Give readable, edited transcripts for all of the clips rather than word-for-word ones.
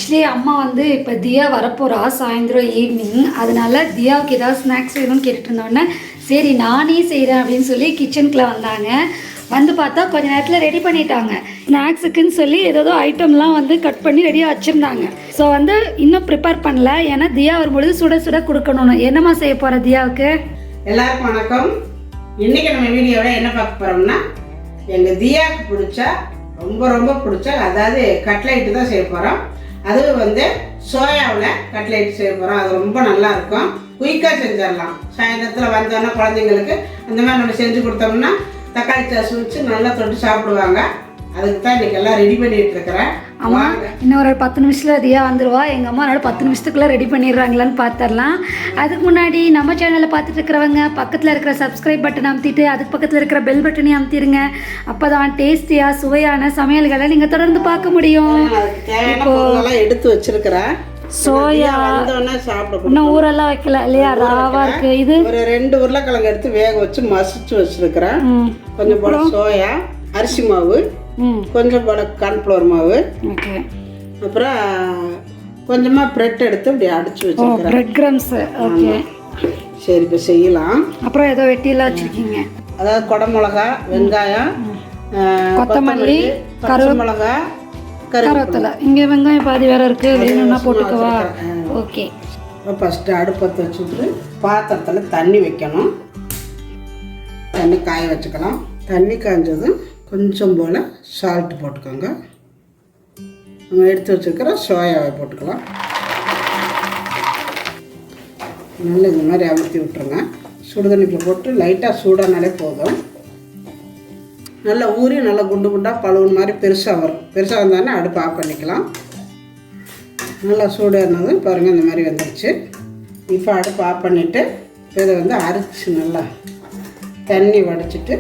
Actually அம்மா வந்து இப்போ தியா வரப்போகிறா சாயந்தரம் ஈவினிங். அதனால தியாவுக்கு ஏதாவது ஸ்நாக்ஸ் வேணும்னு கேட்டுட்டு இருந்தோடனே சரி நானே செய்கிறேன் அப்படின்னு சொல்லி கிச்சனுக்குள்ளே வந்தாங்க. வந்து பார்த்தா கொஞ்ச நேரத்தில் ரெடி பண்ணிட்டாங்க. ஸ்நாக்ஸுக்குன்னு சொல்லி ஏதோ ஐட்டம்லாம் வந்து கட் பண்ணி ரெடியாக வச்சுருந்தாங்க. ஸோ வந்து இன்னும் ப்ரிப்பேர் பண்ணல, ஏன்னா தியா வரும்பொழுது சுட சுட கொடுக்கணும்னு. என்னம்மா செய்ய போகிற தியாவுக்கு? எல்லாருக்கும் வணக்கம். இன்றைக்கி நம்ம வீடியோவில் என்ன பார்க்க போகிறோம்னா, எங்கள் தியாவுக்கு பிடிச்ச ரொம்ப ரொம்ப பிடிச்ச அதாவது கட்லைட்டு தான் செய்ய போகிறோம். அதுவும் வந்து சோயாவில் கட்லைட் செய்ய போகிறோம். அது ரொம்ப நல்லாயிருக்கும். குயிக்காக செஞ்சிடலாம். சாயந்தரத்தில் வந்தோன்னா குழந்தைங்களுக்கு அந்த மாதிரி நம்ம செஞ்சு கொடுத்தோம்னா தக்காளி சாஸ் வச்சு நல்லா தொட்டு சாப்பிடுவாங்க. அதுக்கு தான் இன்றைக்கி எல்லாம் ரெடி பண்ணிகிட்டு இருக்கிறேன். ஆமாம், இன்னும் ஒரு 10 நிமிஷத்தில் தியா வந்துடுவா. எங்கள் அம்மா அதனால 10 நிமிஷத்துக்குள்ளே ரெடி பண்ணிடுறாங்களான்னு பார்த்துடலாம். அதுக்கு முன்னாடி நம்ம சேனலில் பார்த்துட்டு இருக்கிறவங்க பக்கத்தில் இருக்கிற சப்ஸ்கிரைப் பட்டன் அமுத்திட்டு அதுக்கு பக்கத்தில் இருக்கிற பெல் பட்டனையும் அமுத்திடுங்க. அப்போ தான் டேஸ்டியாக சுவையான சமையல்களை நீங்கள் தொடர்ந்து பார்க்க முடியும். இப்போலாம் எடுத்து வச்சிருக்கிறேன். சோயா சாப்பிட இன்னும் ஊரெல்லாம் வைக்கல இல்லையா, ராவா இருக்கு. இது ஒரு 2 உருளைக்கிழங்கு எடுத்து வேக வச்சு மசிச்சு வச்சிருக்கிறேன். கொஞ்சம் போல சோயா, அரிசி மாவு, கொஞ்சம் போல கார்ன்ஃப்ளவர் மாவு, அப்புறம் கொஞ்சமா பிரெட் எடுத்து இப்படி அடிச்சு வச்சிருக்கிறேன். Bread crumbs. ஓகே, சரி இப்போ செய்யலாம். அப்புறம் ஏதோ வெட்டியெல்லாம் வச்சிருக்கீங்க. அதாவது குடமிளகா, வெங்காயம், கொத்தமல்லி, கருவேப்பிலை, கருவேப்பிலை. இங்கே வெங்காயம் பாதி வேற இருக்கு, வேணும்னா போட்டுக்கவா? ஓகே. ஃபஸ்ட்டு அடுப்பத்தை வச்சுட்டு பாத்திரத்தில் தண்ணி வைக்கணும். தண்ணி காய வச்சுக்கலாம். தண்ணி காய்ஞ்சதும் கொஞ்சம் போல் சால்ட்டு போட்டுக்கோங்க. நம்ம எடுத்து வச்சுருக்கிற சோயாவை போட்டுக்கலாம். நல்லா இந்த மாதிரி அமுத்தி விட்டுருங்க. சுடுதண்ணிக்கு போட்டு லைட்டாக சூடானாலே போதும். நல்லா ஊறி நல்லா குண்டு குண்டாக பழுவுன மாதிரி பெருசாக வரும். பெருசாக வந்தானே அடுப்பு ஆஃப் பண்ணிக்கலாம். நல்லா சூடானதும் பாருங்கள் இந்த மாதிரி வந்துடுச்சு. இப்போ அடுப்பு ஆஃப் பண்ணிவிட்டு இதை வந்து அரைச்சி நல்லா தண்ணி வடிச்சிட்டு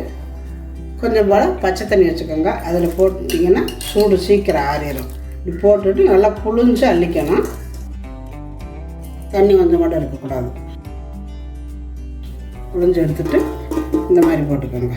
கொஞ்சம் போல் பச்சை தண்ணி வச்சுக்கோங்க. அதில் போட்டுட்டிங்கன்னா சூடு சீக்கிரம் ஆறிடும். இப்படி போட்டுட்டு நல்லா புழிஞ்சு அள்ளிக்கணும். தண்ணி கொஞ்சம் கூட இருக்கக்கூடாது. புழிஞ்சு எடுத்துட்டு இந்த மாதிரி போட்டுக்கோங்க.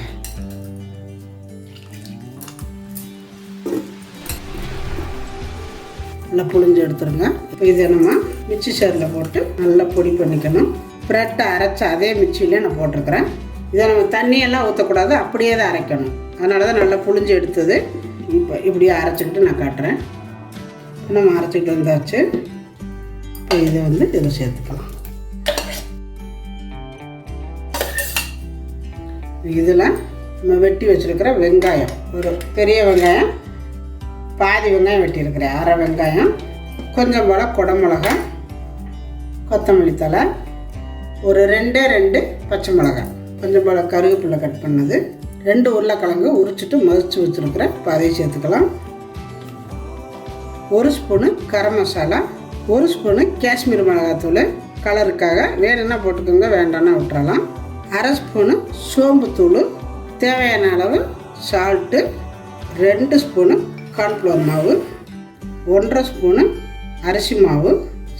நல்லா புழிஞ்சு எடுத்துருங்க. இப்போ இதை நம்ம மிக்சி சேரில் போட்டு நல்லா பொடி பண்ணிக்கணும். பிரெட்டை அரைச்சி அதே மிக்சியிலே நான் போட்டிருக்கிறேன். இதை நம்ம தண்ணியெல்லாம் ஊற்றக்கூடாது, அப்படியே தான் அரைக்கணும். அதனால தான் நல்லா புழிஞ்சு எடுத்தது. இப்போ இப்படியே அரைச்சிக்கிட்டு நான் காட்டுறேன். நம்ம அரைச்சிக்கிட்டு வந்தாச்சு. இப்போ இதை வந்து இதில் சேர்த்துக்கலாம். இதில் நம்ம வெட்டி வச்சுருக்கிற வெங்காயம், ஒரு பெரிய வெங்காயம் பாதி வெங்காயம் வெட்டியிருக்கிறேன், அரை வெங்காயம், கொஞ்சம் போல் குடமிளகா, கொத்தமல்லி தழை, ஒரு 2 பச்சை மிளகாய், கொஞ்சம் போல் கருவேப்பிலை கட் பண்ணது, 2 உருளைக்கிழங்கு உரிச்சிட்டு மதிச்சு வச்சுருக்கிறேன். இப்போ அதையும் சேர்த்துக்கலாம். 1 ஸ்பூனு கரம் மசாலா, 1 ஸ்பூனு காஷ்மீர் மிளகாத்தூள் கலருக்காக, வேணும்னா போட்டுக்கோங்க, வேண்டாம்னா விட்டுறலாம். 1/2 ஸ்பூனு சோம்புத்தூள், தேவையான அளவு சால்ட்டு, 2 ஸ்பூனு கார்ன்ஃப்ளவர் மாவு, 1/2 ஸ்பூனு அரிசி மாவு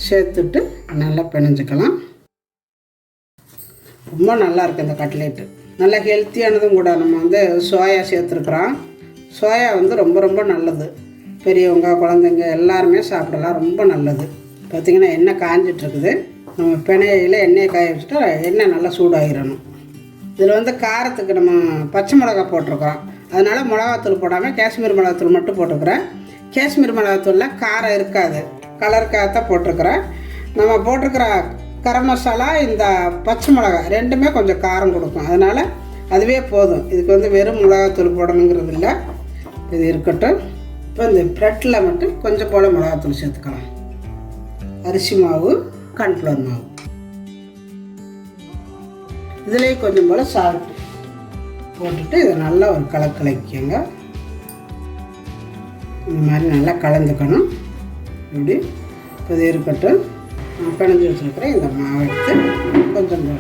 சேர்த்துட்டு நல்லா பிணைஞ்சிக்கலாம். ரொம்ப நல்லாயிருக்கு இந்த கட்லெட்டு. நல்லா ஹெல்த்தியானதும் கூட. நம்ம வந்து சோயா சேர்த்துருக்குறோம். சோயா வந்து ரொம்ப ரொம்ப நல்லது. பெரியவங்க குழந்தைங்க எல்லாருமே சாப்பிடலாம், ரொம்ப நல்லது. பார்த்திங்கன்னா எண்ணெய் காஞ்சிட்ருக்குது. நம்ம பிணையில் எண்ணெயை காய வச்சுட்டா எண்ணெய் நல்லா சூடாகிடணும். இதில் வந்து காரத்துக்கு நம்ம பச்சை மிளகா போட்டிருக்கோம். அதனால் மிளகாத்தூள் போடாமல் காஷ்மீர் மிளகாத்தூள் மட்டும் போட்டுக்கிறேன். காஷ்மீர் மிளகாத்தூளில் காரம் இருக்காது, கலருக்காகத்தான் போட்டிருக்கிறேன். நம்ம போட்டிருக்கிற கரம் மசாலா, இந்த பச்சை மிளகாய் 2மே கொஞ்சம் காரம் கொடுக்கும். அதனால் அதுவே போதும். இதுக்கு வந்து வெறும் மிளகாத்தூள் போடணுங்கிறது இல்லை. இது இருக்கட்டும். இப்போ இந்த ப்ரெட்டில் மட்டும் கொஞ்சம் போல் மிளகாத்தூள் சேர்த்துக்கலாம். அரிசி மாவு, கார்ன்ஃப்ளவர் மாவு, இதுலேயே கொஞ்சம் போல் சால்ட் போட்டுட்டு இதை நல்லா ஒரு கலக்கலைக்கங்க. இந்த மாதிரி நல்லா கலந்துக்கணும். இப்படி இப்போ இது இருக்கட்டும். நான் பிணைஞ்சி வச்சுருக்கிறேன். இந்த மாவை எடுத்து கொஞ்சம் போல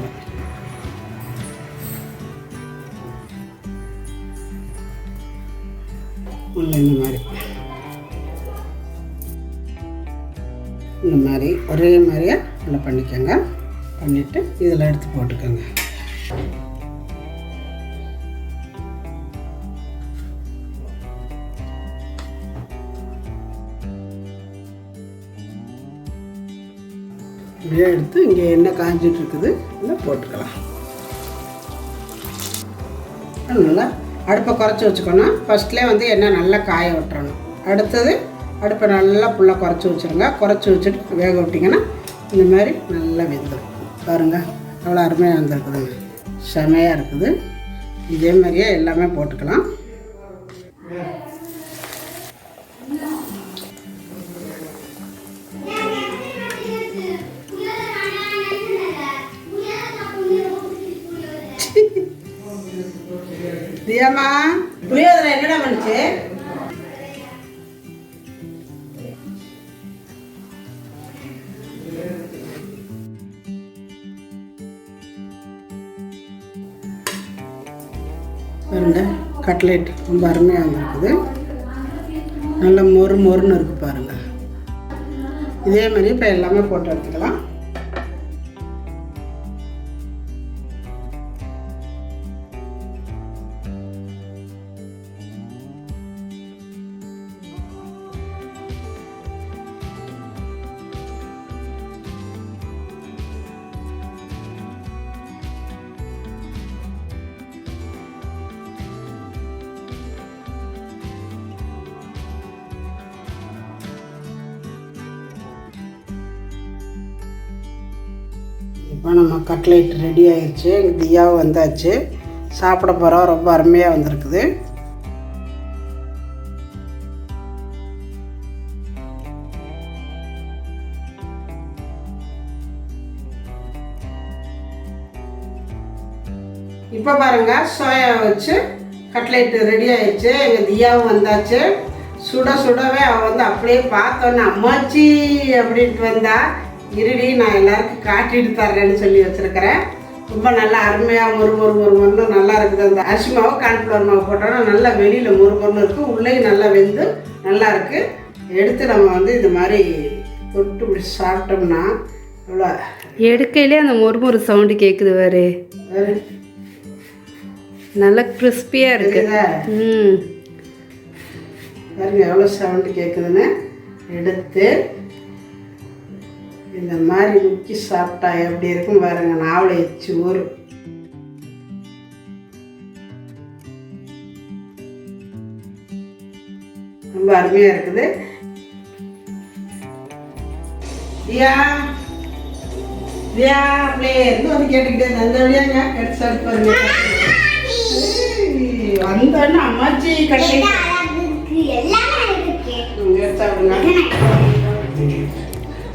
இந்த மாதிரி ஒரே மாதிரியே நல்லா பண்ணிக்கோங்க. பண்ணிவிட்டு இதில் எடுத்து போட்டுக்கோங்க. இப்படியே எடுத்து இங்கே எண்ணெய் காஞ்சிட்டு இருக்குது இதை போட்டுக்கலாம். நல்லா அடுப்பை குறைச்சி வச்சுக்கணும். ஃபஸ்ட்லேயே வந்து எண்ணெய் நல்லா காய விட்டுறணும். அடுத்தது அடுப்பை நல்லா ஃபுல்லாக குறைச்சி வச்சுருங்க. குறைச்சி வச்சுட்டு வேக விட்டிங்கன்னா இந்த மாதிரி நல்லா வெந்துடும். பாருங்கள் எவ்வளோ அருமையாக வந்துருக்குதுங்க, செமையாக இருக்குது. இதே மாதிரியே எல்லாமே போட்டுக்கலாம். தியாமா புளியோதரை என்னடா பண்ணுச்சு? பாருங்க கட்லெட் ரொம்ப அருமையாக வந்துருக்குது. நல்லா மொறு மொறுன்னு இருக்குது பாருங்கள். இதே மாதிரி இப்போ எல்லாமே போட்டு எடுத்துக்கலாம். இப்போ நம்ம கட்லெட் ரெடி ஆகிடுச்சு. எங்கள் தியாவும் வந்தாச்சு, சாப்பிட போகிறோம். ரொம்ப அருமையாக வந்திருக்குது. இப்போ பாருங்கள் சோயா வச்சு கட்லெட் ரெடி ஆகிடுச்சு. எங்கள் தியாவும் வந்தாச்சு. சுட சுடவே அவள் வந்து அப்படியே பார்த்தோன்னே அம்மாச்சி அப்படின்ட்டு வந்தா. இருடி நான் எல்லாருக்கும் காட்டிட்டு தர்றேன்னு சொல்லி வச்சுருக்கிறேன். ரொம்ப நல்லா அருமையாக மொறு நல்லா இருக்குது. அந்த அரிசி மாவு கான்ஃப்ளவர் மாவு போட்டோன்னா நல்லா வெளியில் மொறு இருக்குது, உள்ளேயும் நல்லா வெந்து நல்லா இருக்குது. எடுத்து நம்ம வந்து இந்த மாதிரி தொட்டு இப்படி சாப்பிட்டோம்னா எவ்வளோ எடுக்கையிலே அந்த மொறு சவுண்டு கேட்குது வேறு, நல்லா கிறிஸ்பியாக இருக்குது. பாருங்க எவ்வளோ சவுண்டு கேட்குதுன்னு. எடுத்து இந்த மாதிரி முக்கி சாப்பிட்டா எப்படி இருக்கும் பாருங்க. நாவலை எச்சு ஊறும். ரொம்ப அருமையாக இருக்குது. தியா தியா அப்படியே இருந்து வந்து கேட்டுக்கிட்டே அந்த வழியாங்க எடுத்து சாப்பிட்டு பாருங்க. வந்தோன்னு அம்மாச்சி கட்டி எடுத்து சாப்பிடுங்க.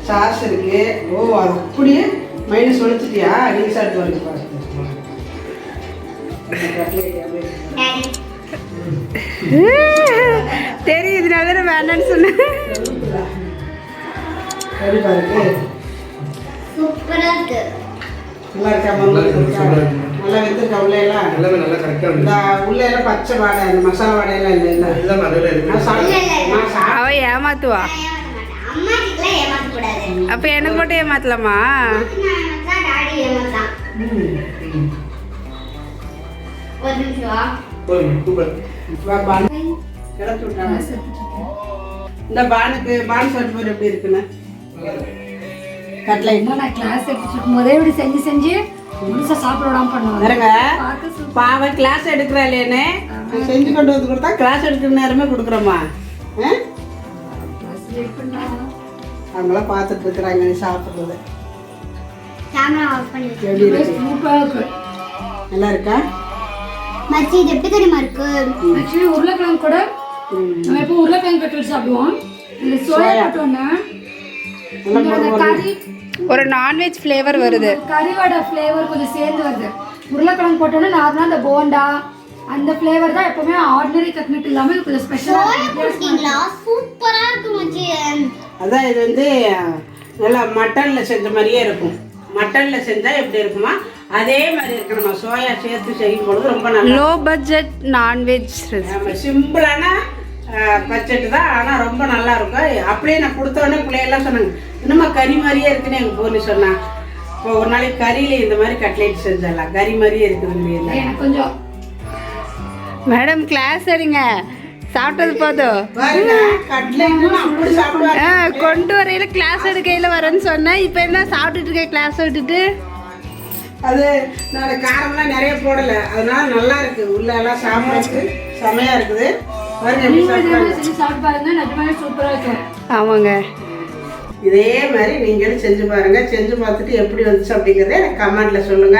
சாஸ் இருக்கு. ஓ அது அப்படியே மைனஸ் ஒழிச்சிட்டியா? நீங்க சாப்பிட்டு வரீங்க. தெரியுதுனால தானே வேண்டான்னு சொன்னேன். நல்லா இருக்கா? நல்லா வெந்திருக்கா? உள்ள எல்லாம் உள்ள எல்லாம் பச்சை வாடை, அந்த மசாலா வாடையெல்லாம் இல்லை. அவ ஏமாத்துவா. அப்ப எனக்கு மட்டும் ஏமாத்தலாமா? இந்த பானுக்கு பான் சாப்பிட்டு எப்படி இருக்குன்னு கட்லெட் நான் கிளாஸ் எடுத்துட்டு போதே இப்படி செஞ்சு செஞ்சு முழுசா சாப்பிட விடாம பண்ணுவாங்க. பாவம் கிளாஸ் எடுக்கிறாளேன்னு செஞ்சு கொண்டு வந்து கொடுத்தா கிளாஸ் எடுக்கிற நேரமே கொடுக்குறோமா? அவங்களாம் பார்த்துட்டு இருக்கிறாங்க நீ சாப்பிட்றது. நல்லா இருக்கா? மச்சி இது எப்படி தெரியுமா இருக்கு? ஆக்சுவலி உருளைக்கிழங்கு கூட நம்ம எப்போ உருளைக்கிழங்கு கட்லெட் சாப்பிடுவோம். இந்த சோயா கட்டோன்னா கறி ஒரு நான்வெஜ் ஃப்ளேவர் வருது, கறியோட ஃப்ளேவர் கொஞ்சம் சேர்ந்து வருது. உருளைக்கிழங்கு போட்டோன்னா நார்மலாக அந்த போண்டா அந்த ஃப்ளேவர் தான் எப்பவுமே ஆர்டினரி கட்லெட் இல்லாமல் கொஞ்சம் ஸ்பெஷலாக சூப்பராக இருக்கும் மச்சி. அதான் இது வந்து நல்லா மட்டனில் செஞ்ச மாதிரியே இருக்கும். மட்டனில் செஞ்சால் எப்படி இருக்குமா அதே மாதிரி இருக்கு. நம்ம சோயா சேர்த்து செய்யும் பொழுது ரொம்ப நல்லா லோ பட்ஜெட் நான்வெஜ் சிம்பிளான பட்ஜெட்டு தான், ஆனால் ரொம்ப நல்லா இருக்கும். அப்படியே நான் கொடுத்தோடனே பிள்ளையெல்லாம் சொன்னாங்க இன்னுமா கறி மாதிரியே இருக்குன்னு எங்கள் பொண்ணு சொன்னாங்க. இப்போ ஒரு நாளைக்கு கறியில் இந்த மாதிரி கட்லெட் செஞ்சிடலாம், கறி மாதிரியே இருக்குது. எனக்கு கொஞ்சம் மேடம் கிளாஸ் எடுங்க, சாப்பிட்டது போதும் பாருங்க கட்லெட்னு அப்படி சாப்பிடுவாங்க. கொண்டு வரையில கிளாஸ் எடுக்கையில வரேன்னு சொன்னேன். இப்போ என்ன சாப்பிட்டுட்டு இருக்க கிளாஸ் விட்டுட்டு? அது நான் காரம்லாம் நிறைய போடலை, அதனால நல்லா இருக்கு. உள்ள எல்லாம் சாப்பிட்றதுக்கு செமையா இருக்குது. பாருங்க எப்படி சாப்பிட்றாங்க. சாப்பிட்டு பாருங்க, நிஜமாவே சூப்பராக இருக்கும். ஆமாங்க. இதே மாதிரி நீங்களும் செஞ்சு பாருங்க. செஞ்சு பார்த்துட்டு எப்படி வந்துச்சு அப்படிங்கிறத எனக்கு கமெண்ட்ல சொல்லுங்க.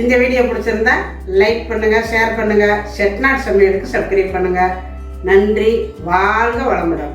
இந்த வீடியோ பிடிச்சிருந்தா லைக் பண்ணுங்க, ஷேர் பண்ணுங்க, செட்நாட் சமையலுக்கு சப்ஸ்கிரைப் பண்ணுங்க. நன்றி. வாழ்க வளமுடன்.